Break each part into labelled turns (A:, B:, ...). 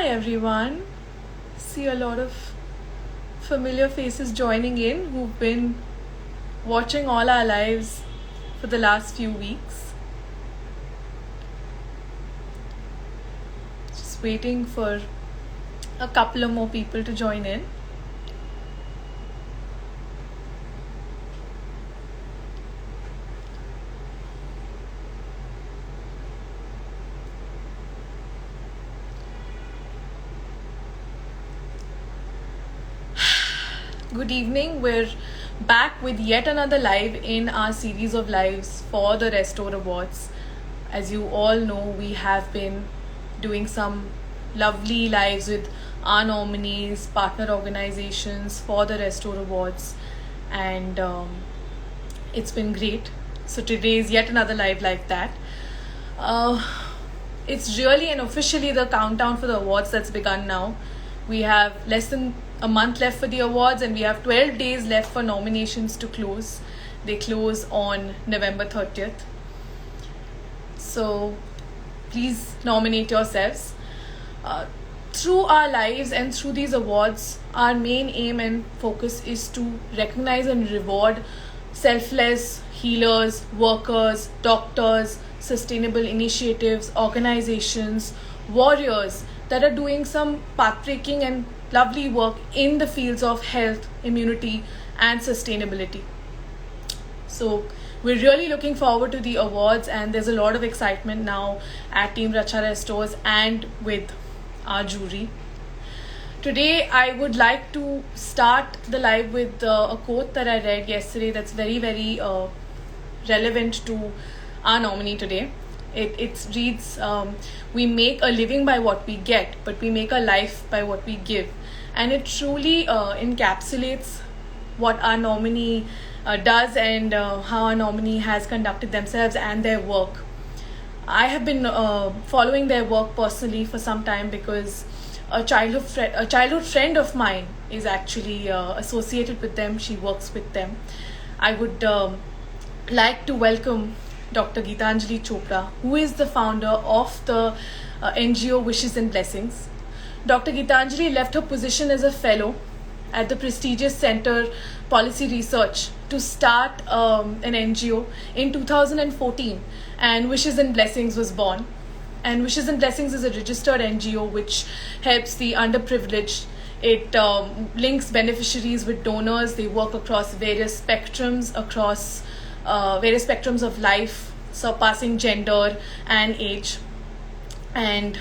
A: everyone. See a lot of familiar faces joining in who've been watching all our lives for the last few weeks. Just waiting for a couple of more people to join in. Good evening. We're back with yet another live in our series of lives for the Restore Awards. As you all know, we have been doing some lovely lives with our nominees, partner organizations for the Restore Awards, and it's been great. So today is yet another live like that. It's really and officially the countdown for the awards that's begun now. We have less than a month left for the awards, and we have 12 days left for nominations to close. They close on November 30th. So please nominate yourselves. Through our lives and through these awards, our main aim and focus is to recognize and reward selfless healers, workers, doctors, sustainable initiatives, organizations, warriors that are doing some pathbreaking and lovely work in the fields of health, immunity, and sustainability. So we're really looking forward to the awards, and there's a lot of excitement now at Team RachnaRestores and with our jury. Today, I would like to start the live with a quote that I read yesterday that's very, very relevant to our nominee today. It reads, we make a living by what we get, but we make a life by what we give. And it truly encapsulates what our nominee does and how our nominee has conducted themselves and their work. I have been following their work personally for some time because a childhood friend of mine is actually associated with them. She works with them. I would like to welcome Dr. Geetanjali Chopra, who is the founder of the NGO Wishes and Blessings. Dr. Geetanjali left her position as a fellow at the prestigious Center Policy Research to start an NGO in 2014, and Wishes and Blessings was born. And Wishes and Blessings is a registered NGO which helps the underprivileged. It links beneficiaries with donors. They work across various spectrums of life, surpassing gender and age. And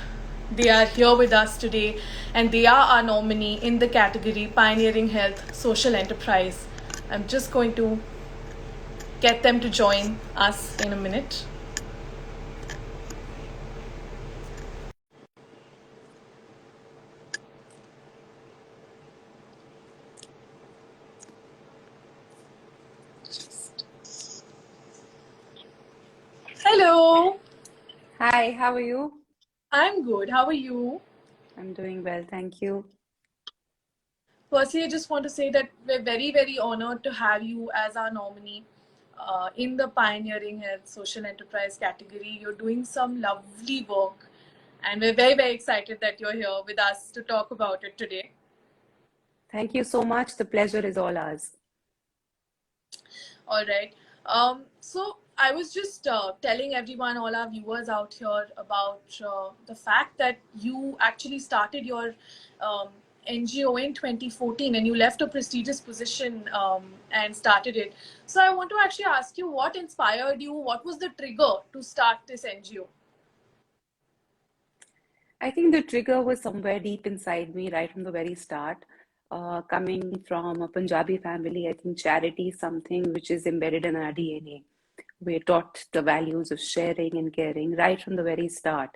A: they are here with us today, and they are our nominee in the category Pioneering Health Social Enterprise. I'm just going to get them to join us in a minute. Hello.
B: Hi, how are you?
A: I'm good. How are you?
B: I'm doing well, thank you.
A: Firstly, I just want to say that we're very, very honored to have you as our nominee in the Pioneering Health Social Enterprise category. You're doing some lovely work, and we're very, very excited that you're here with us to talk about it today.
B: Thank you so much. The pleasure is all ours.
A: All right. So I was just telling everyone, all our viewers out here, about the fact that you actually started your NGO in 2014, and you left a prestigious position and started it. So I want to actually ask you, what inspired you? What was the trigger to start this NGO?
B: I think the trigger was somewhere deep inside me right from the very start. Coming from a Punjabi family, I think charity is something which is embedded in our DNA. We're taught the values of sharing and caring right from the very start.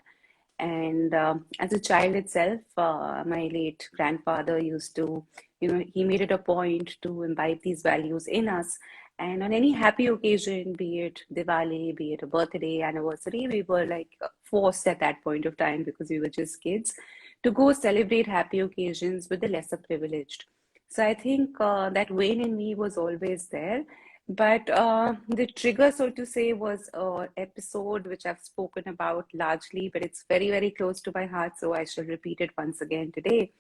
B: And as a child itself, my late grandfather used to, he made it a point to imbibe these values in us. And on any happy occasion, be it Diwali, be it a birthday, anniversary, we were like forced at that point of time, because we were just kids, to go celebrate happy occasions with the lesser privileged. So I think that vein in me was always there. But the trigger, so to say, was an episode which I've spoken about largely, but it's very, very close to my heart, so I shall repeat it once again today.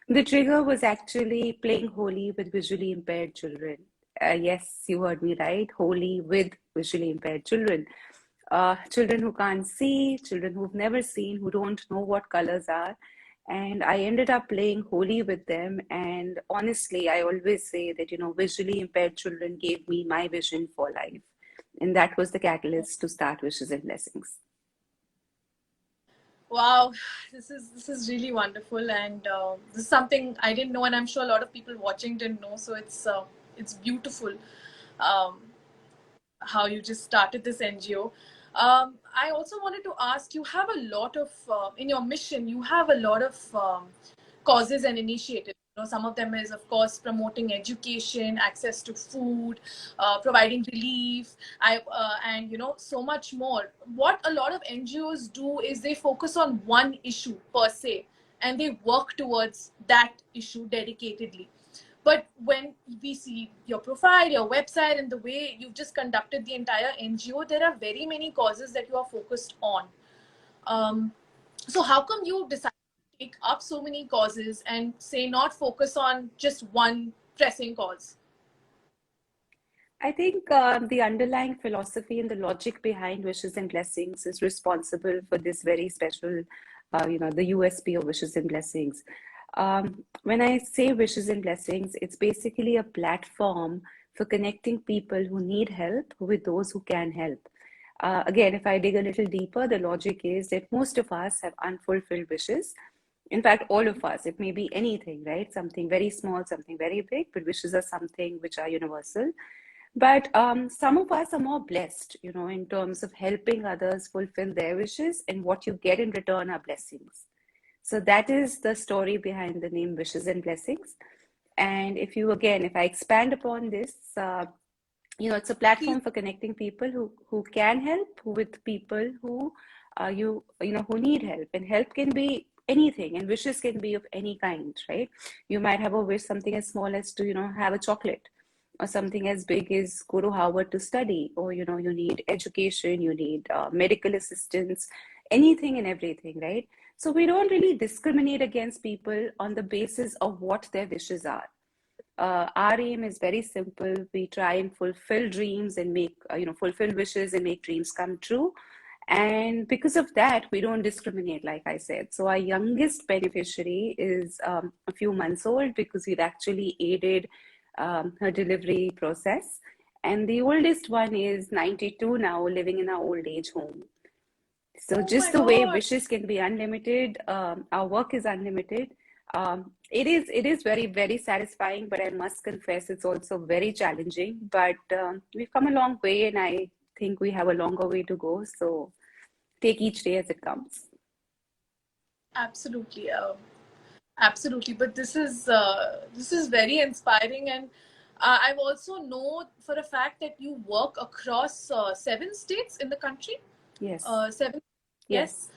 B: The trigger was actually playing Holi with visually impaired children. Yes, you heard me right. Holi with visually impaired children. Children who can't see, children who've never seen, who don't know what colors are. And I ended up playing Holi with them. And honestly, I always say that, visually impaired children gave me my vision for life. And that was the catalyst to start Wishes and Blessings.
A: Wow, this is really wonderful, and this is something I didn't know, and I'm sure a lot of people watching didn't know. So it's beautiful um, how you just started this NGO. I also wanted to ask, you have a lot of in your mission. You have a lot of causes and initiatives. Some of them is, of course, promoting education, access to food, providing relief, and so much more. What a lot of NGOs do is they focus on one issue per se, and they work towards that issue dedicatedly. But when we see your profile, your website, and the way you've just conducted the entire NGO, there are very many causes that you are focused on. So how come you decided to take up so many causes and say not focus on just one pressing cause?
B: I think the underlying philosophy and the logic behind Wishes and Blessings is responsible for this very special, the USP of Wishes and Blessings. When I say Wishes and Blessings, it's basically a platform for connecting people who need help with those who can help. Again, if I dig a little deeper, the logic is that most of us have unfulfilled wishes. In fact, all of us, it may be anything, right? Something very small, something very big, but wishes are something which are universal. But some of us are more blessed, in terms of helping others fulfill their wishes, and what you get in return are blessings. So that is the story behind the name Wishes and Blessings. And if I expand upon this, it's a platform for connecting people who can help with people who who need help. And help can be anything, and wishes can be of any kind, right? You might have a wish, something as small as to have a chocolate, or something as big as go to Harvard to study, or you need education, you need medical assistance, anything and everything, right? So we don't really discriminate against people on the basis of what their wishes are. Our aim is very simple. We try and fulfill dreams and make, fulfill wishes and make dreams come true. And because of that, we don't discriminate, like I said. So our youngest beneficiary is a few months old, because we've actually aided her delivery process. And the oldest one is 92 now, living in our old age home. So
A: Oh
B: just
A: my
B: the way
A: God.
B: wishes can be unlimited, our work is unlimited. It is very, very satisfying, but I must confess it's also very challenging. But we've come a long way, and I think we have a longer way to go. So take each day as it comes.
A: Absolutely. Absolutely. But this is very inspiring, and I've also know for a fact that you work across 7 states in the country.
B: Yes.
A: Seven. Yes.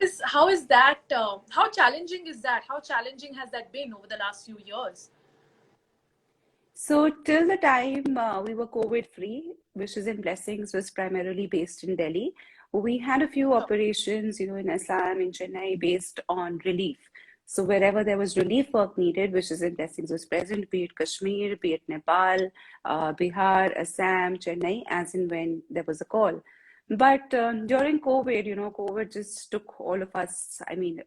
B: Yes.
A: How is that? How challenging is that? How challenging has that been over the last few years?
B: So till the time we were COVID free, Wishes and Blessings was primarily based in Delhi. We had a few
A: Sure.
B: operations, in Assam, in Chennai, based on relief. So wherever there was relief work needed, Wishes and Blessings was present, be it Kashmir, be it Nepal, Bihar, Assam, Chennai, as in when there was a call. But during COVID, COVID just took all of us. I mean,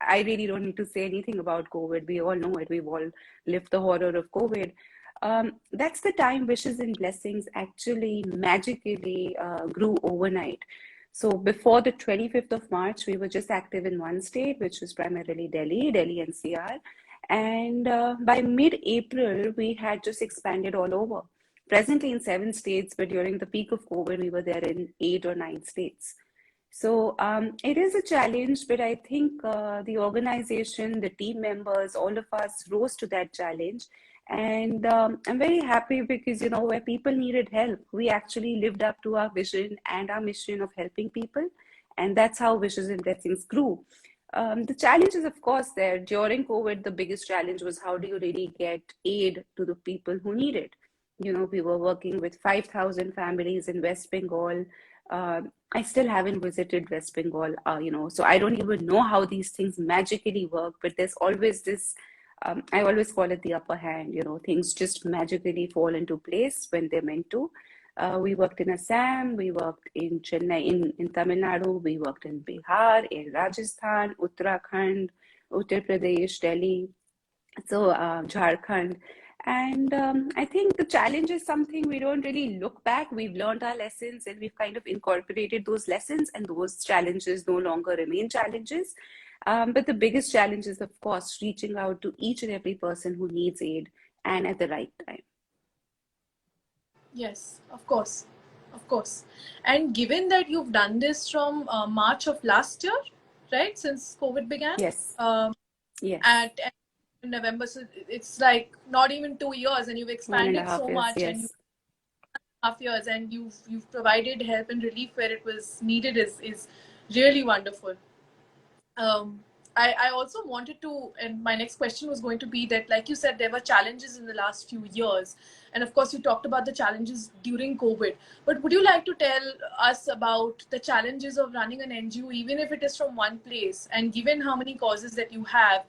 B: I really don't need to say anything about COVID. We all know it. We've all lived the horror of COVID. That's the time Wishes and Blessings actually magically grew overnight. So before the 25th of March, we were just active in one state, which was primarily Delhi NCR. And by mid-April, we had just expanded all over. Presently in 7 states, but during the peak of COVID, we were there in 8 or 9 states. So it is a challenge, but I think the organization, the team members, all of us rose to that challenge. And I'm very happy because, where people needed help, we actually lived up to our vision and our mission of helping people. And that's how Wishes and Blessings grew. The challenge is, of course, there. During COVID, the biggest challenge was how do you really get aid to the people who need it? We were working with 5,000 families in West Bengal. I still haven't visited West Bengal, so I don't even know how these things magically work, but there's always this, I always call it the upper hand, things just magically fall into place when they're meant to. We worked in Assam, we worked in Chennai, in Tamil Nadu, we worked in Bihar, in Rajasthan, Uttarakhand, Uttar Pradesh, Delhi, so Jharkhand. And I think the challenge is something we don't really look back. We've learned our lessons and we've kind of incorporated those lessons, and those challenges no longer remain challenges. But the biggest challenge is, of course, reaching out to each and every person who needs aid and at the right time.
A: Yes, of course. Of course. And given that you've done this from March of last year, right? Since COVID began?
B: Yes. Yes.
A: At November. So it's like not even 2 years, and you've
B: 1.5
A: expanded so
B: years,
A: much, and
B: yes.
A: half years, and you've provided help and relief where it was needed is really wonderful. I also wanted to, and my next question was going to be that, like you said, there were challenges in the last few years. And of course, you talked about the challenges during COVID. But would you like to tell us about the challenges of running an NGO, even if it is from one place? And given how many causes that you have,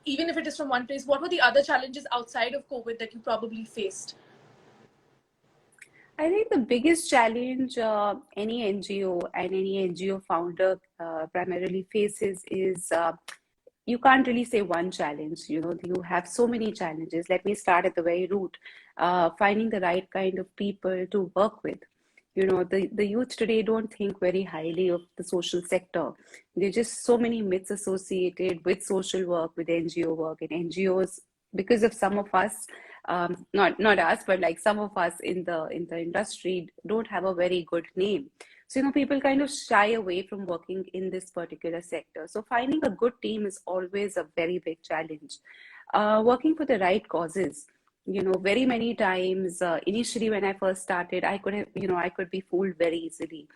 A: even if it is from one place, what were the other challenges outside of COVID that you probably faced?
B: I think the biggest challenge any NGO and any NGO founder primarily faces is you can't really say one challenge. You have so many challenges. Let me start at the very root. Finding the right kind of people to work with. The youth today don't think very highly of the social sector. There's just so many myths associated with social work, with NGO work, and NGOs, because of some of us, not us, but like some of us in the industry don't have a very good name. So, people kind of shy away from working in this particular sector. So finding a good team is always a very big challenge. Working for the right causes. Very many times, initially when I first started, I could be fooled very easily.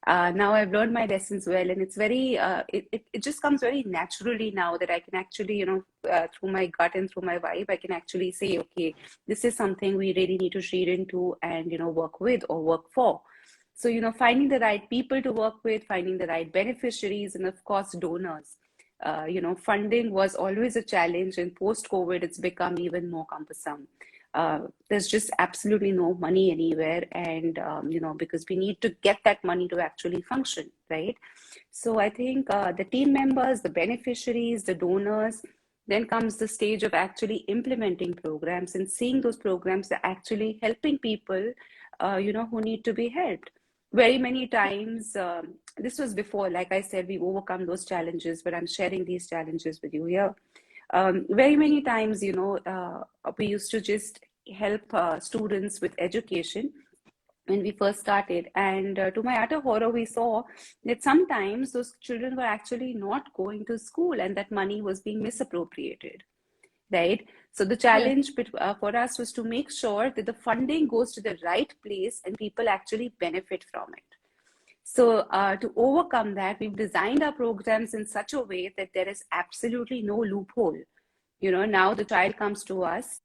B: Now I've learned my lessons well, and it's it just comes very naturally now that I can actually, through my gut and through my vibe, I can actually say, okay, this is something we really need to read into and, work with or work for. So, finding the right people to work with, finding the right beneficiaries, and of course, donors. Funding was always a challenge, and post-COVID, it's become even more cumbersome. There's just absolutely no money anywhere, and because we need to get that money to actually function, right? So I think the team members, the beneficiaries, the donors, then comes the stage of actually implementing programs and seeing those programs are actually helping people, who need to be helped. Very many times, this was before, like I said, we've overcome those challenges, but I'm sharing these challenges with you here. Very many times, we used to just help students with education when we first started. And to my utter horror, we saw that sometimes those children were actually not going to school and that money was being misappropriated. Right. So the challenge for us was to make sure that the funding goes to the right place and people actually benefit from it. So to overcome that, we've designed our programs in such a way that there is absolutely no loophole. Now the child comes to us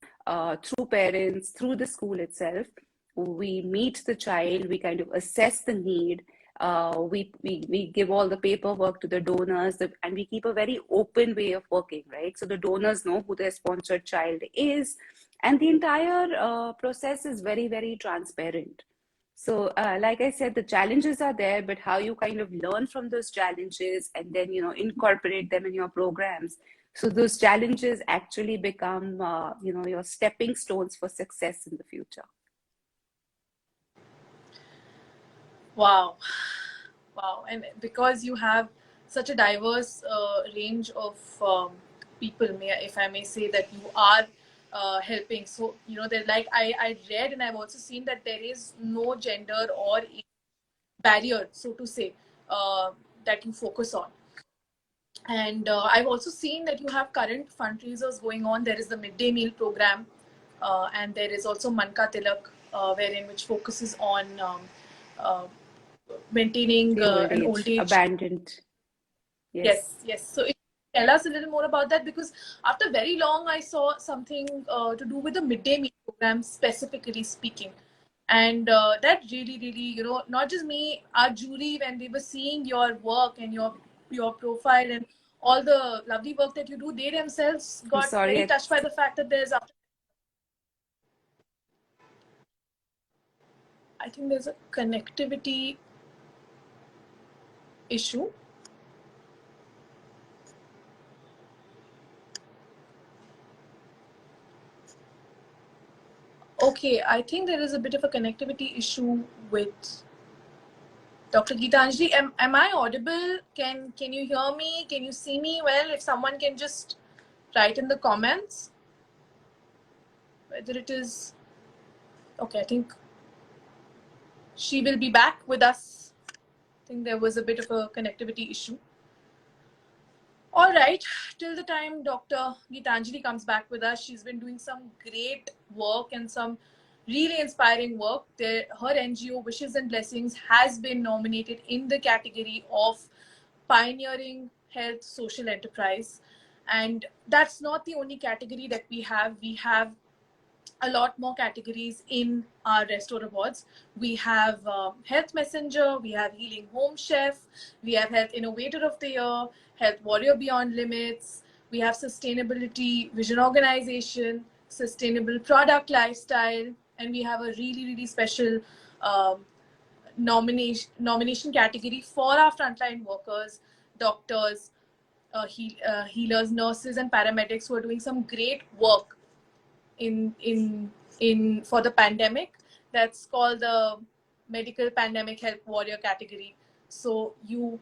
B: through parents, through the school itself. We meet the child, we kind of assess the need. We give all the paperwork to the donors, and we keep a very open way of working, right? So the donors know who their sponsored child is, and the entire process is very, very transparent. So, like I said, the challenges are there, but how you kind of learn from those challenges and then, incorporate them in your programs. So those challenges actually become, your stepping stones for success in the future.
A: Wow. Wow. And because you have such a diverse range of people, if I may say, that you are helping. So, they're like, I read and I've also seen that there is no gender or barrier, so to say, that you focus on. And I've also seen that you have current fundraisers going on. There is the midday meal program, and there is also Manka Tilak, wherein which focuses on maintaining an old age.
B: Abandoned.
A: Yes. So tell us a little more about that? Because after very long, I saw something to do with the midday meal program, specifically speaking. And that really, really, not just me, our jury, when they were seeing your work and your profile and all the lovely work that you do, they themselves
B: I'm
A: got very
B: sorry.
A: touched by the fact that I think there's a connectivity issue. Okay, I think there is a bit of a connectivity issue with Dr. Geetanjali. Am I audible? Can you hear me? Can you see me well? If someone can just write in the comments whether it is okay. I think she will be back with us. I think there was a bit of a connectivity issue. All right, till the time Dr. Geetanjali comes back with us, she's been doing some great work and some really inspiring work. Her NGO, Wishes and Blessings, has been nominated in the category of Pioneering Health Social Enterprise. And that's not the only category that we have. We have a lot more categories in our Restore Awards. We have Health Messenger, we have Healing Home Chef, we have Health Innovator of the Year, Health Warrior Beyond Limits, we have Sustainability Vision Organization, Sustainable Product Lifestyle, and we have a really, really special um, nomination category for our frontline workers, doctors, healers, nurses, and paramedics who are doing some great work in for the pandemic. That's called the Medical Pandemic Health Warrior category. So you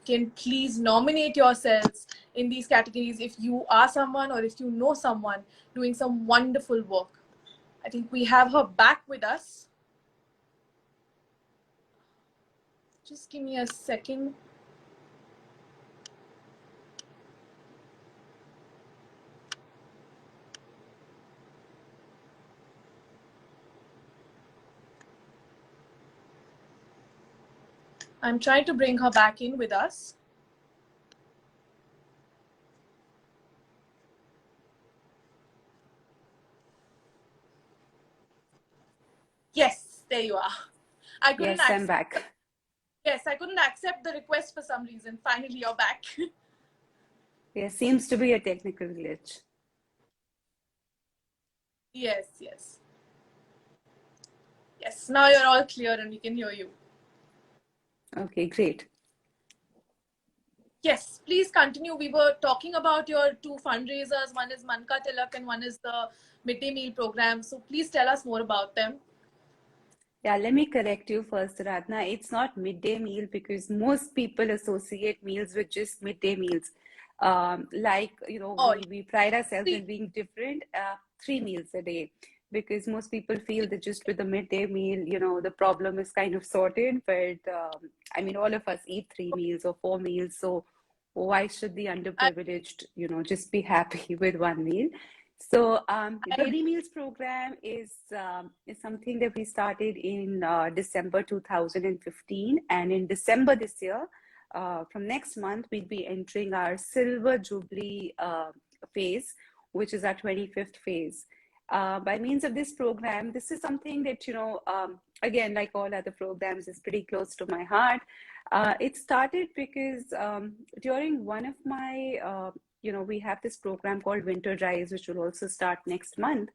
A: can please nominate yourselves in these categories if you are someone or if you know someone doing some wonderful work. I think we have her back with us. Just give me a second. I'm trying to bring her back in with us. Yes, there you are. I couldn't
B: Yes, I'm
A: accept.
B: back.
A: Yes, I couldn't accept the request for some reason. Finally, you're back.
B: There seems to be a technical glitch.
A: Yes, yes. Yes, now you're all clear and we can hear you.
B: Okay, great.
A: Yes, please continue. We were talking about your two fundraisers. One is Manka Tilak and one is the midday meal program. So please tell us more about them.
B: Yeah, let me correct you first, Radna. It's not midday meal because most people associate meals with just midday meals.
A: Oh,
B: We pride ourselves
A: three.
B: in being different, 3 meals a day, because most people feel that just with the midday meal, the problem is kind of sorted. But I mean, all of us eat 3 meals or 4 meals. So why should the
A: I,
B: underprivileged, just be happy with 1 meal? So
A: I
B: daily meals program is something that we started in December 2015, and in December this year, from next month, we'll be entering our silver jubilee phase, which is our 25th phase. By means of this program, this is something that again, like all other programs, is pretty close to my heart. It started because during one of my we have this program called Winter Drives, which will also start next month,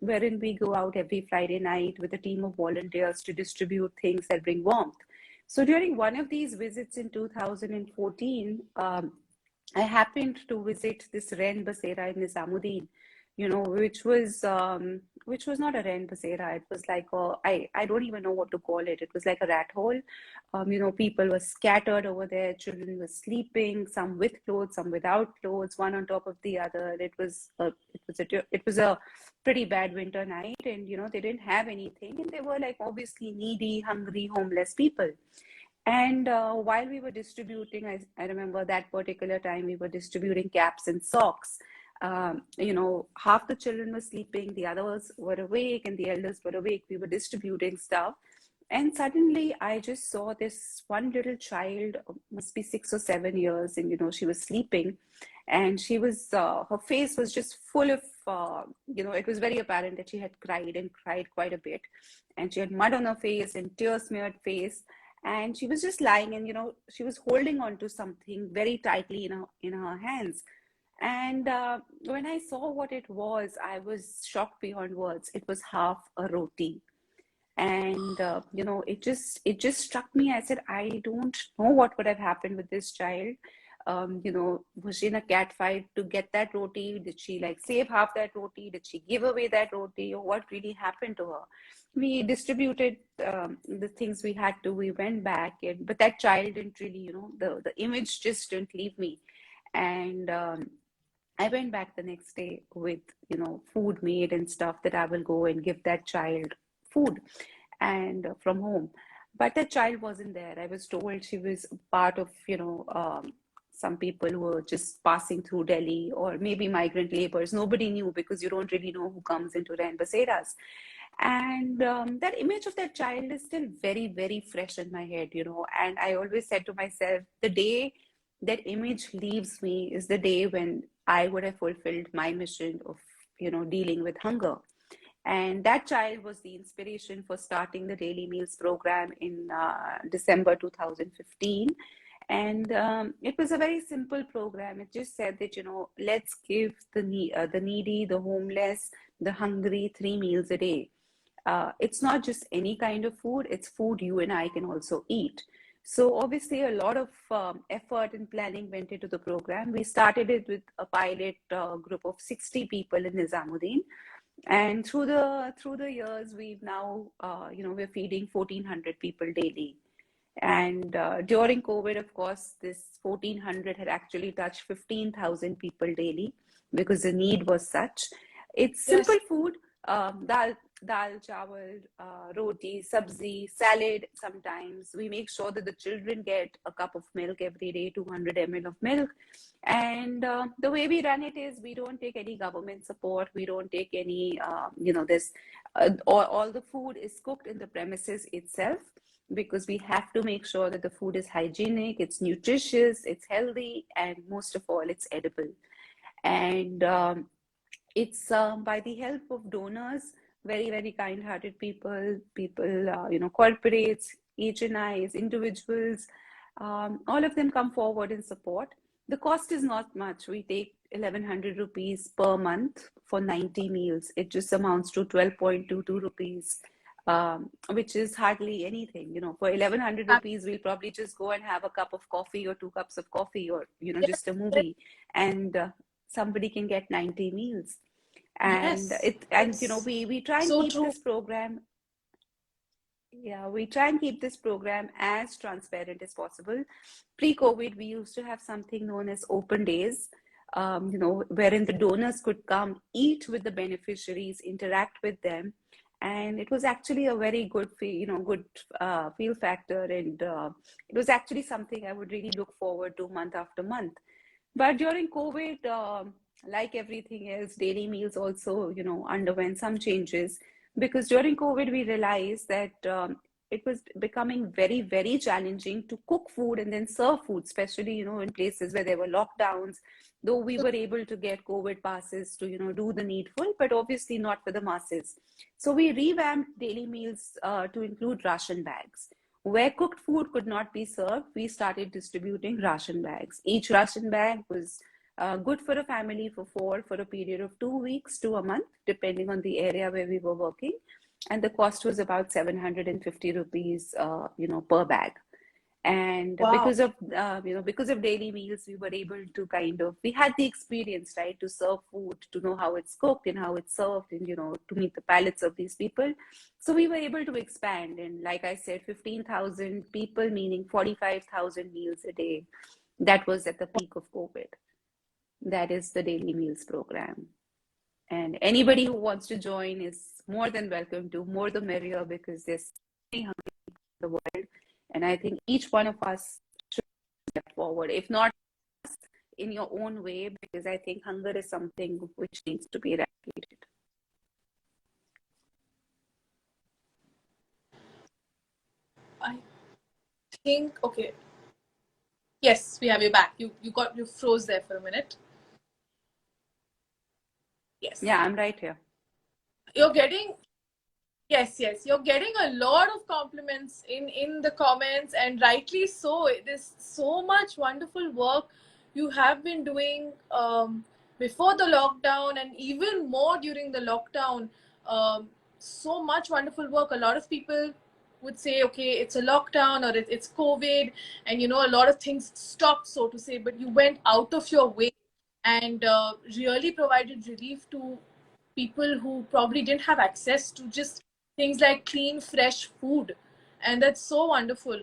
B: wherein we go out every Friday night with a team of volunteers to distribute things that bring warmth. So during one of these visits in 2014, I happened to visit this Ren Basera in Nizamuddin, which was not a Ren Basera. It was like I don't even know what to call it. It was like a rat hole. People were scattered over there. Children were sleeping, some with clothes, some without clothes, one on top of the other. It was a pretty bad winter night, and they didn't have anything, and they were like obviously needy, hungry, homeless people. And while we were distributing, I remember that particular time we were distributing caps and socks. Half the children were sleeping, the others were awake, and the elders were awake. We were distributing stuff. And suddenly I just saw this one little child, must be 6 or 7 years, and she was sleeping, and she was her face was just full of it was very apparent that she had cried and cried quite a bit, and she had mud on her face and tear smeared face, and she was just lying, and she was holding on to something very tightly in her hands. And when I saw what it was, I was shocked beyond words. It was half a roti. And it just struck me. I said, I don't know what would have happened with this child. Was she in a cat fight to get that roti? Did she like save half that roti? Did she give away that roti? Or what really happened to her? We distributed the things we had to. We went back, but that child didn't really, the image just didn't leave me. And I went back the next day with, food made and stuff that I will go and give that child food and from home. But that child wasn't there. I was told she was part of, some people who were just passing through Delhi, or maybe migrant laborers. Nobody knew, because you don't really know who comes into Rain Baseras. And that image of that child is still very, very fresh in my head, And I always said to myself, the day that image leaves me is the day when I would have fulfilled my mission of, dealing with hunger. And that child was the inspiration for starting the Daily Meals program in December 2015. And it was a very simple program. It just said that, let's give the needy, the homeless, the hungry 3 meals a day. It's not just any kind of food, it's food you and I can also eat. So obviously a lot of effort and planning went into the program. We started it with a pilot group of 60 people in Nizamuddin. And through the years, we've now, we're feeding 1,400 people daily. And during COVID, of course, this 1,400 had actually touched 15,000 people daily, because the need was such. It's
A: Yes.
B: simple food, dal, chawal, roti, sabzi, salad. Sometimes we make sure that the children get a cup of milk every day, 200 ml of milk. And the way we run it is, we don't take any government support. We don't take any, this, all the food is cooked in the premises itself, because we have to make sure that the food is hygienic, it's nutritious, it's healthy, and most of all, it's edible. And it's by the help of donors, very, very kind-hearted people, corporates, HNIs, individuals, all of them come forward in support. The cost is not much. We take 1,100 rupees per month for 90 meals. It just amounts to 12.22 rupees, which is hardly anything. For 1,100 rupees, we'll probably just go and have a cup of coffee or 2 cups of coffee, or, just a movie, and somebody can get 90 meals. And
A: Yes, it's
B: we try and
A: so
B: keep
A: true.
B: this program. Yeah, we try and keep this program as transparent as possible. Pre-COVID, we used to have something known as open days, wherein the donors could come, eat with the beneficiaries, interact with them, and it was actually a very good feel factor, and it was actually something I would really look forward to month after month. But during COVID, like everything else, daily meals also, underwent some changes, because during COVID, we realized that it was becoming very, very challenging to cook food and then serve food, especially, in places where there were lockdowns, though we were able to get COVID passes to, do the needful, but obviously not for the masses. So we revamped daily meals to include ration bags. Where cooked food could not be served, we started distributing ration bags. Each ration bag was good for a family for four for a period of 2 weeks to a month, depending on the area where we were working. And the cost was about 750 rupees, per bag. And
A: Wow.
B: because of daily meals, we were able to we had the experience, right, to serve food, to know how it's cooked and how it's served, and to meet the palates of these people. So we were able to expand, and like I said, 15,000 people, meaning 45,000 meals a day. That was at the peak of COVID. That is the daily meals program. And anybody who wants to join is more than welcome to. More the merrier, because there's so many hungry people in the world. And I think each one of us should step forward, if not in your own way, because I think hunger is something which needs to be eradicated.
A: think, okay. Yes, we have you back. You froze there for a minute. Yes.
B: Yeah, I'm right here.
A: You're getting yes, you're getting a lot of compliments in the comments, and rightly so. There's so much wonderful work you have been doing before the lockdown, and even more during the lockdown. So much wonderful work. A lot of people would say, okay, it's a lockdown, or it's COVID, and a lot of things stopped, so to say, but you went out of your way and really provided relief to people who probably didn't have access to just things like clean, fresh food. And that's so wonderful.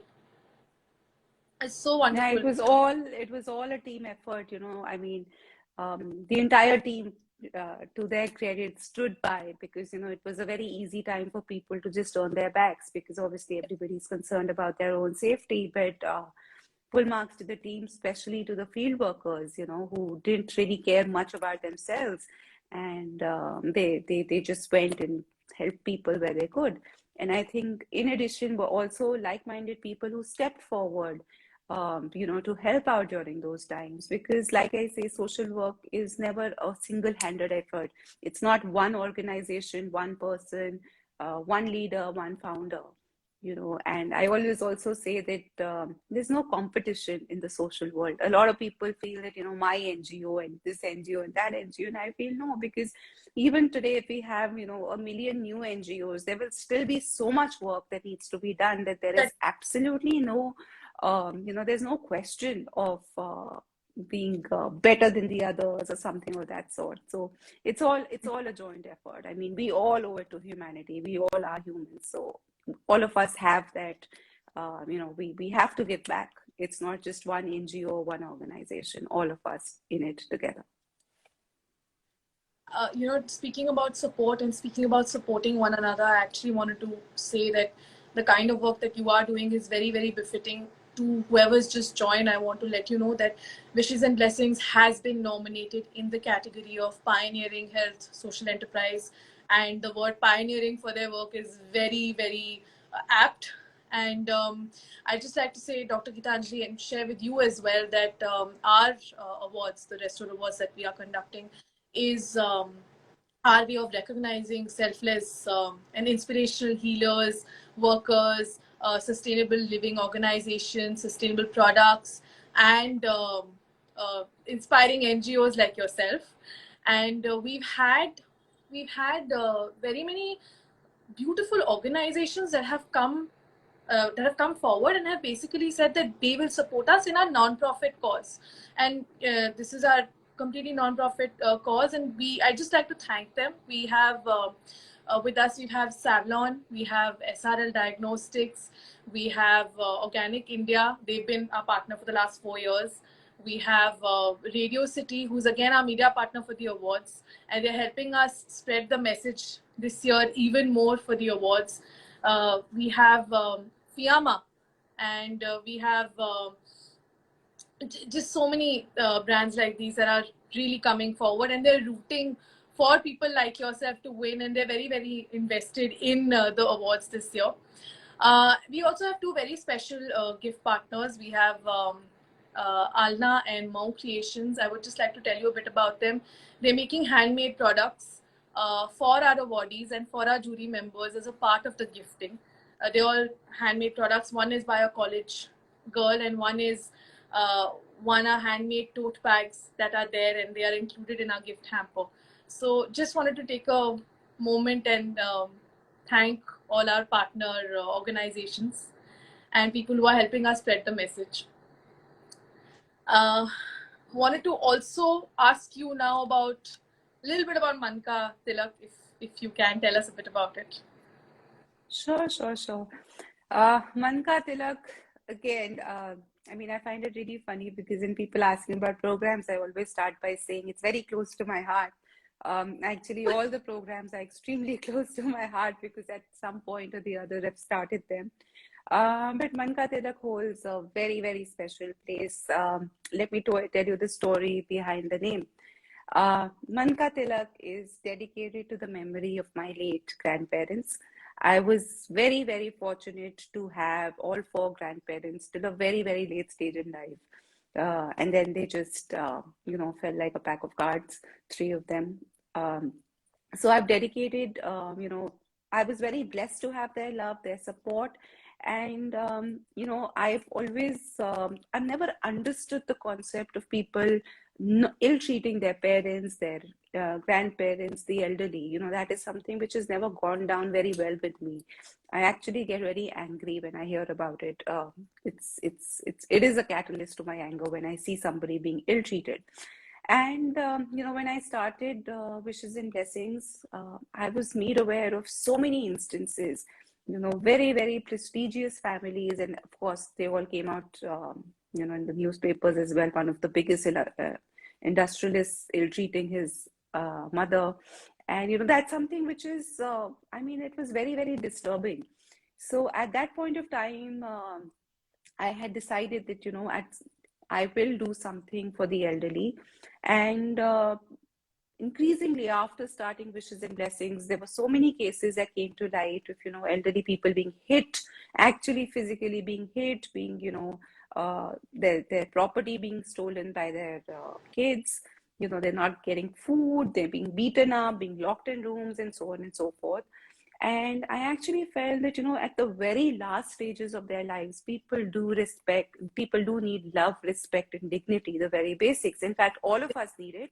A: It's so
B: Yeah,
A: wonderful.
B: it was all a team effort, you know. I mean, the entire team, to their credit, stood by because, you know, it was a very easy time for people to just turn their backs because obviously everybody's concerned about their own safety. But full marks to the team, especially to the field workers, you know, who didn't really care much about themselves, and they just went and helped people where they could. And I think, in addition, were also like-minded people who stepped forward, you know, to help out during those times. Because, like I say, social work is never a single-handed effort. It's not one organization, one person, one leader, one founder, you know. And I always also say that there's no competition in the social world. A lot of people feel that, you know, my NGO and this NGO and that NGO, and I feel no, because even today, if we have, you know, a million new NGOs, there will still be so much work that needs to be done, that there is
A: That
B: absolutely no, you know, there's no question of being better than the others or something of that sort. So it's all a joint effort. I mean, we all owe it to humanity. We all are humans, so all of us have that. You know, we have to give back. It's not just one NGO, one organization. All of us in it together.
A: speaking about support and speaking about supporting one another, I actually wanted to say that the kind of work that you are doing is very, very befitting. To whoever's just joined, I want to let you know that Wishes and Blessings has been nominated in the category of Pioneering Health Social Enterprise. And the word pioneering for their work is very, very apt. And I'd just like to say, Dr. Geetanjali, and share with you as well that our awards, the Restore Awards that we are conducting, is our way of recognizing selfless and inspirational healers, workers, sustainable living organizations, sustainable products, and inspiring NGOs like yourself. And we've had very many beautiful organizations that have come forward and have basically said that they will support us in our non-profit cause. And this is our completely non-profit cause, and I just like to thank them. We have with us, we have Savlon, we have SRL Diagnostics, we have Organic India. They've been our partner for the last 4 years. We have Radio City, who's again our media partner for the awards, and they're helping us spread the message this year even more for the awards. We have Fiamma, and we have just so many brands like these that are really coming forward, and they're rooting for people like yourself to win, and they're very, very invested in the awards this year. We also have two very special gift partners. We have Alna and Hmong Creations. I would just like to tell you a bit about them. They're making handmade products for our awardees and for our jury members as a part of the gifting. They're all handmade products. One is by a college girl, and one are handmade tote bags that are there, and they are included in our gift hamper. So just wanted to take a moment and thank all our partner organizations and people who are helping us spread the message. Wanted to also ask you now about a little bit about Manka Tilak, if you can tell us a bit about it.
B: Sure. Manka Tilak, again, I mean, I find it really funny because when people ask me about programs, I always start by saying it's very close to my heart. Actually, all the programs are extremely close to my heart because at some point or the other, I've started them. But Manka Tilak holds a very, very special place. Let me tell you the story behind the name. Manka Tilak is dedicated to the memory of my late grandparents. I was very, very fortunate to have all four grandparents till a very, very late stage in life. And then they just, fell like a pack of cards, three of them. Um, so I've dedicated, I was very blessed to have their love, their support. And, I've never understood the concept of people ill-treating their parents, their grandparents, the elderly. That is something which has never gone down very well with me. I actually get very angry when I hear about it. It is a catalyst to my anger when I see somebody being ill-treated. And when I started Wishes and Blessings, I was made aware of so many instances, very, very prestigious families. And of course, they all came out, in the newspapers as well. One of the biggest industrialists ill-treating his mother. And, that's something which is, it was very, very disturbing. So at that point of time, I had decided that, I will do something for the elderly. And increasingly, after starting Wishes and Blessings, there were so many cases that came to light of, elderly people being hit, actually physically being hit, being, their property being stolen by their kids. They're not getting food, they're being beaten up, being locked in rooms, and so on and so forth. And I actually felt that, at the very last stages of their lives, people do need love, respect, and dignity, the very basics. In fact, all of us need it.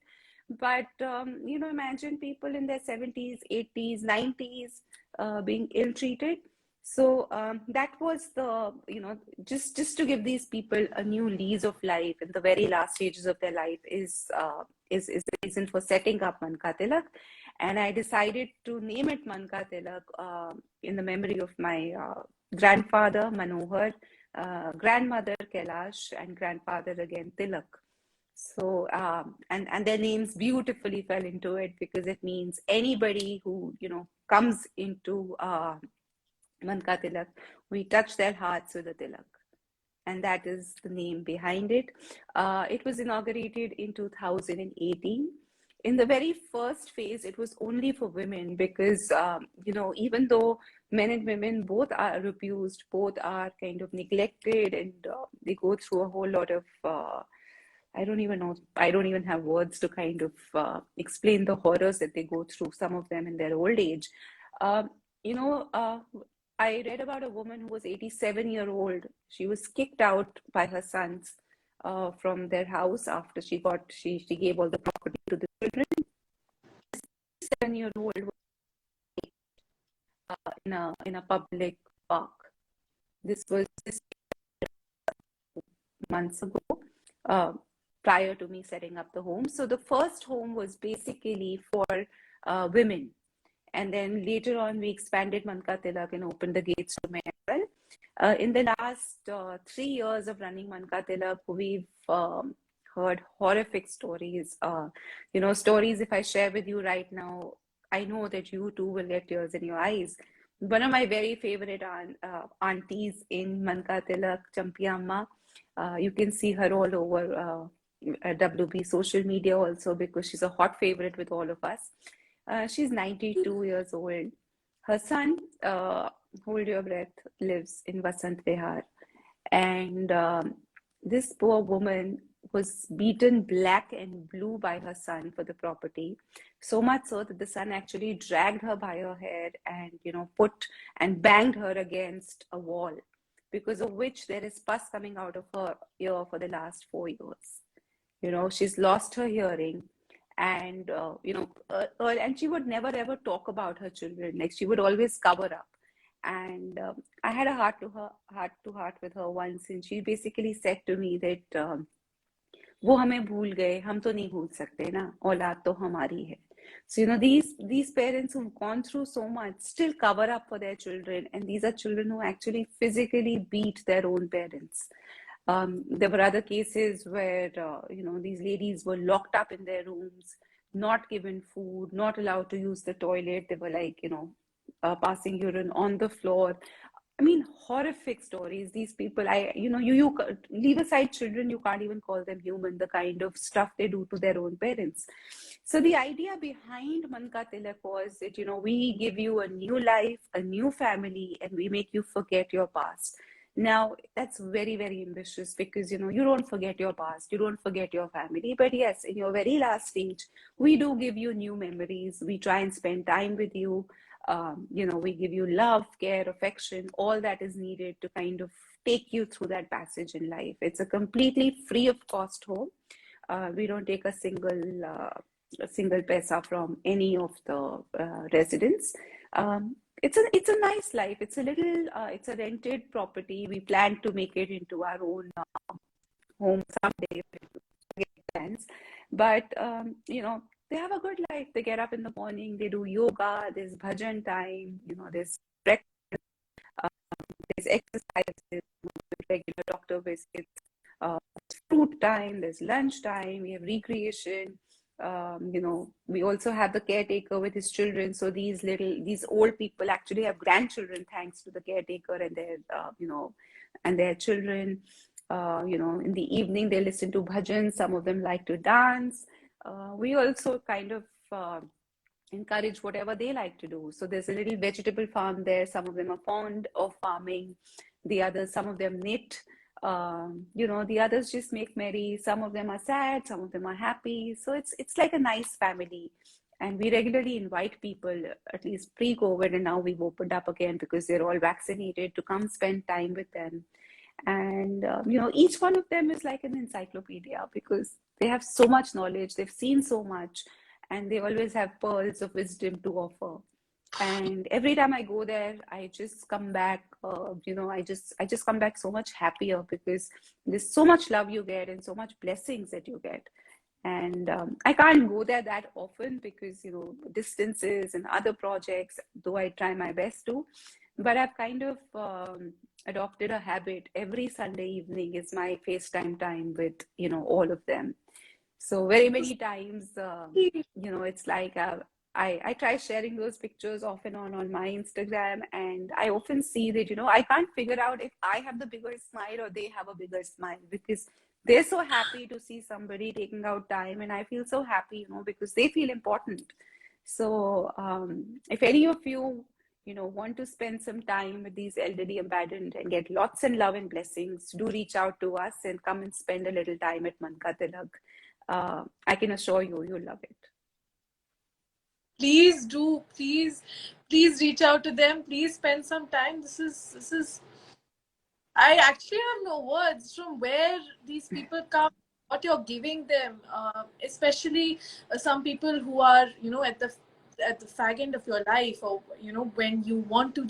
B: But, imagine people in their 70s, 80s, 90s being ill-treated. So that was just to give these people a new lease of life in the very last stages of their life is the reason for setting up Manka Tilak. And I decided to name it Manka Tilak in the memory of my grandfather, Manohar, grandmother, Kailash, and grandfather again, Tilak. So, and their names beautifully fell into it because it means anybody who, comes into Manka Tilak, we touch their hearts with a tilak. And that is the name behind it. It was inaugurated in 2018. In the very first phase, it was only for women because, even though men and women both are abused, both are kind of neglected, and they go through a whole lot of, I don't even know, I don't even have words to kind of explain the horrors that they go through, some of them in their old age. Um, you know, uh, I read about a woman who was 87-year-old. She was kicked out by her sons from their house after she gave all the property to the children. 7-year-old in a public park. This was this months ago, prior to me setting up the home. So the first home was basically for women. And then later on, we expanded Manka Tilak and opened the gates to men as well. In the last 3 years of running Manka Tilak, we've heard horrific stories. Stories, if I share with you right now, I know that you too will get tears in your eyes. One of my very favorite aunties in Manka Tilak, Champi Amma, you can see her all over WB social media also because she's a hot favorite with all of us. She's 92 years old. Her son, hold your breath, lives in Vasant Vihar. And this poor woman was beaten black and blue by her son for the property. So much so that the son actually dragged her by her hair and, put and banged her against a wall, because of which there is pus coming out of her ear for the last 4 years. She's lost her hearing. And and she would never ever talk about her children. Like, she would always cover up. And I had a heart to heart with her once, and she basically said to me that वो हमें भूल गए, हम तो नहीं भूल सकते ना, औलाद तो हमारी है. So these parents who've gone through so much still cover up for their children, and these are children who actually physically beat their own parents. There were other cases where, these ladies were locked up in their rooms, not given food, not allowed to use the toilet. They were like, passing urine on the floor. I mean, horrific stories. These people, you leave aside children, you can't even call them human, the kind of stuff they do to their own parents. So the idea behind Manka Tilak was that, we give you a new life, a new family, and we make you forget your past. Now, that's very, very ambitious because, you don't forget your past, you don't forget your family. But yes, in your very last stage, we do give you new memories. We try and spend time with you. We give you love, care, affection, all that is needed to kind of take you through that passage in life. It's a completely free of cost home. We don't take a single paisa from any of the residents. It's a nice life. It's a rented property. We plan to make it into our own home someday if we get plans. But they have a good life. They get up in the morning, they do yoga, there's bhajan time, there's breakfast, there's exercises, regular doctor visits, fruit time, there's lunch time, we have recreation. We also have the caretaker with his children. So these old people actually have grandchildren thanks to the caretaker and their children. In the evening they listen to bhajan. Some of them like to dance. We also kind of encourage whatever they like to do. So there's a little vegetable farm there. Some of them are fond of farming. Some of them knit. The others just make merry. Some of them are sad. Some of them are happy. So it's like a nice family. And we regularly invite people, at least pre-COVID, and now we've opened up again because they're all vaccinated, to come spend time with them. And each one of them is like an encyclopedia because they have so much knowledge. They've seen so much, and they always have pearls of wisdom to offer. And every time I go there, I just come back. I just come back so much happier because there's so much love you get and so much blessings that you get. And I can't go there that often because distances and other projects. Though I try my best to, but I've kind of adopted a habit. Every Sunday evening is my FaceTime time with all of them. So very many times, it's like I try sharing those pictures off and on my Instagram, and I often see that I can't figure out if I have the bigger smile or they have a bigger smile because they're so happy to see somebody taking out time, and I feel so happy, because they feel important. So if any of you want to spend some time with these elderly abandoned and get lots and love and blessings, do reach out to us and come and spend a little time at Manka Tilak. I can assure you, you'll love it.
A: Please do. Please reach out to them. Please spend some time. This is. I actually have no words from where these people come, what you're giving them, especially some people who are, at the fag end of your life, or when you want to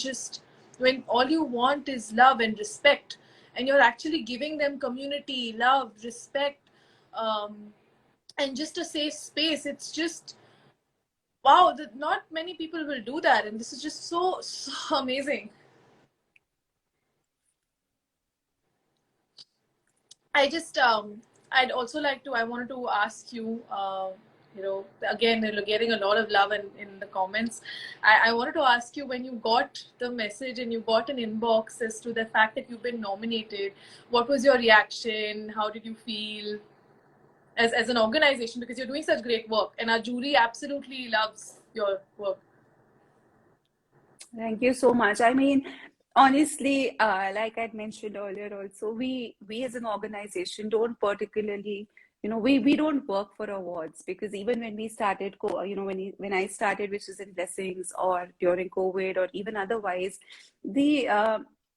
A: when all you want is love and respect, and you're actually giving them community, love, respect, and just a safe space. It's just wow. That not many people will do that, and this is just so amazing. I just I'd also like to I wanted to ask you again, getting a lot of love in the comments. I wanted to ask you, when you got the message and you got an inbox as to the fact that you've been nominated, what was your reaction? How did you feel as an organization, because you're doing such great work and our jury absolutely loves your work?
B: Thank you so much. I mean, honestly, like I'd mentioned earlier, also we as an organization don't particularly, we don't work for awards because even when we started, when I started, which is in blessings or during COVID or even otherwise, the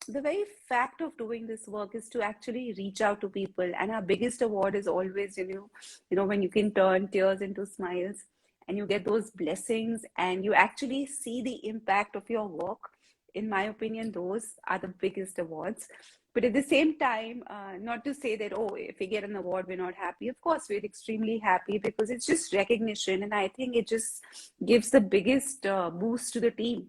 B: very fact of doing this work is to actually reach out to people, and our biggest award is always, when you can turn tears into smiles and you get those blessings and you actually see the impact of your work. In my opinion, those are the biggest awards. But at the same time, not to say that, oh, if we get an award, we're not happy. Of course, we're extremely happy because it's just recognition. And I think it just gives the biggest boost to the team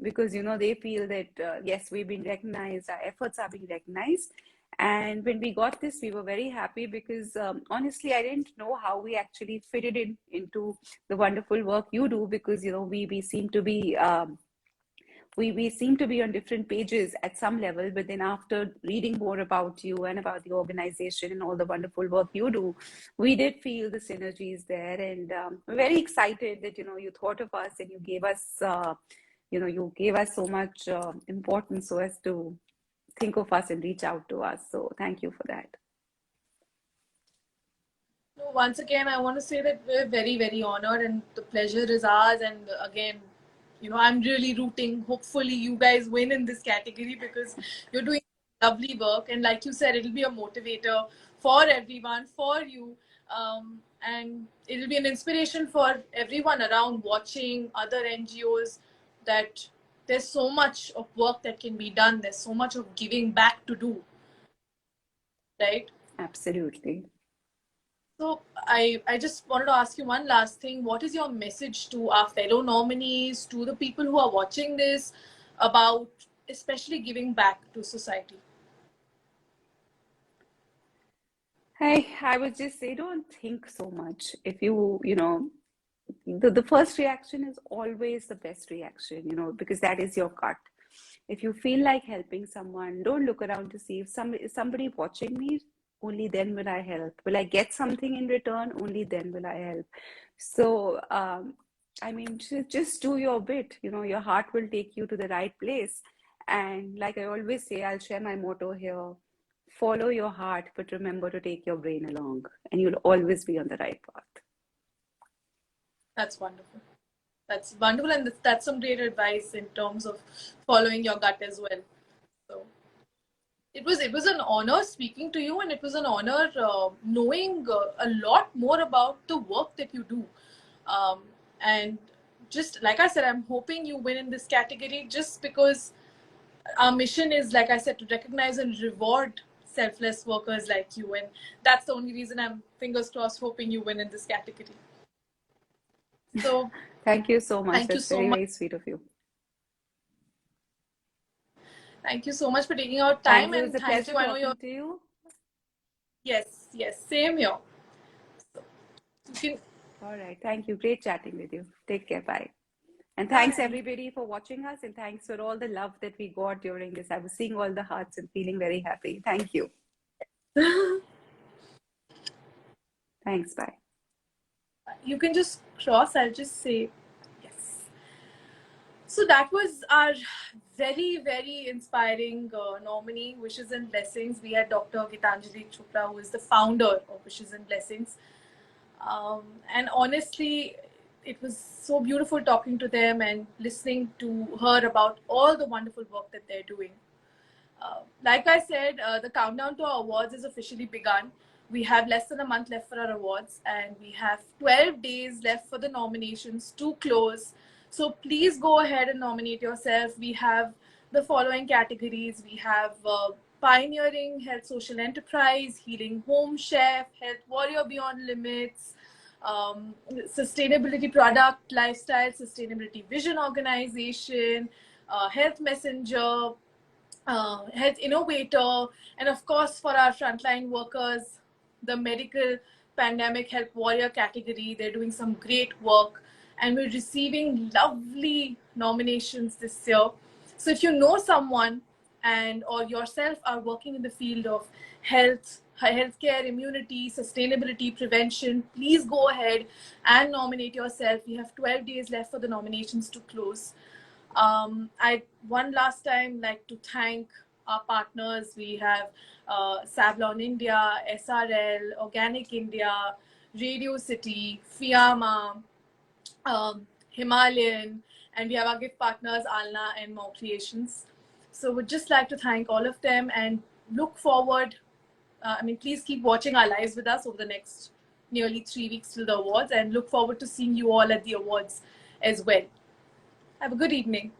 B: because, they feel that, yes, we've been recognized, our efforts are being recognized. And when we got this, we were very happy because honestly, I didn't know how we actually fitted into the wonderful work you do because, we seem to be we seem to be on different pages at some level, but then after reading more about you and about the organization and all the wonderful work you do, we did feel the synergies there, and we're very excited that you thought of us and you gave us you gave us so much importance so as to think of us and reach out to us. So thank you for that.
A: No, once again, I want to say that we're very, very honored and the pleasure is ours. And again, I'm really rooting. Hopefully, you guys win in this category because you're doing lovely work. And like you said, it'll be a motivator for everyone, for you. And it'll be an inspiration for everyone around watching other NGOs that there's so much of work that can be done. There's so much of giving back to do, right?
B: Absolutely.
A: So I just wanted to ask you one last thing. What is your message to our fellow nominees, to the people who are watching this, about especially giving back to society?
B: I would just say, don't think so much. If the first reaction is always the best reaction, because that is your gut. If you feel like helping someone, don't look around to see if somebody watching me, only then will I help. Will I get something in return? Only then will I help. So, I mean, just do your bit. Your heart will take you to the right place. And like I always say, I'll share my motto here: follow your heart, but remember to take your brain along, and you'll always be on the right path.
A: That's wonderful. That's wonderful, and that's some great advice in terms of following your gut as well. So it was an honor speaking to you, and it was an honor knowing a lot more about the work that you do. And just like I said, I'm hoping you win in this category, just because our mission is, like I said, to recognize and reward selfless workers like you, and that's the only reason I'm, fingers crossed, hoping you win in this category. So
B: thank you so much.
A: Thank you
B: That's
A: so
B: very,
A: much.
B: very sweet of you.
A: Thank you so much for taking out
B: Thank
A: time,
B: you. It
A: and
B: was a
A: thank
B: pleasure
A: you. I know
B: talking
A: you're.
B: to you.
A: Yes, same here. So, you can.
B: All right. Thank you. Great chatting with you. Take care. Bye. And thanks
A: Bye.
B: everybody for watching us, and thanks for all the love that we got during this. I was seeing all the hearts and feeling very happy. Thank you. Thanks. Bye.
A: You can just cross. I'll just say yes. So that was our very, very inspiring nominee, Wishes and Blessings. We had Dr. Geetanjali Chopra, who is the founder of Wishes and Blessings. And honestly, it was so beautiful talking to them and listening to her about all the wonderful work that they're doing. Like I said, the countdown to our awards is officially begun. We have less than a month left for our awards, and we have 12 days left for the nominations to close. So please go ahead and nominate yourself. We have the following categories. We have Pioneering Health Social Enterprise, Healing Home Chef, Health Warrior Beyond Limits, Sustainability Product, Lifestyle, Sustainability Vision Organization, Health Messenger, health innovator, and of course for our frontline workers, the medical pandemic health warrior category. They're doing some great work, and we're receiving lovely nominations this year. So if you know someone and or yourself are working in the field of healthcare, immunity, sustainability, prevention, please go ahead and nominate yourself. We have 12 days left for the nominations to close. I one last time like to thank our partners. We have Savlon India, SRL, Organic India, Radio City, Fiamma, Himalayan, and we have our gift partners Alna and More Creations. So we'd just like to thank all of them and look forward. Please keep watching our lives with us over the next nearly 3 weeks till the awards, and look forward to seeing you all at the awards as well. Have a good evening.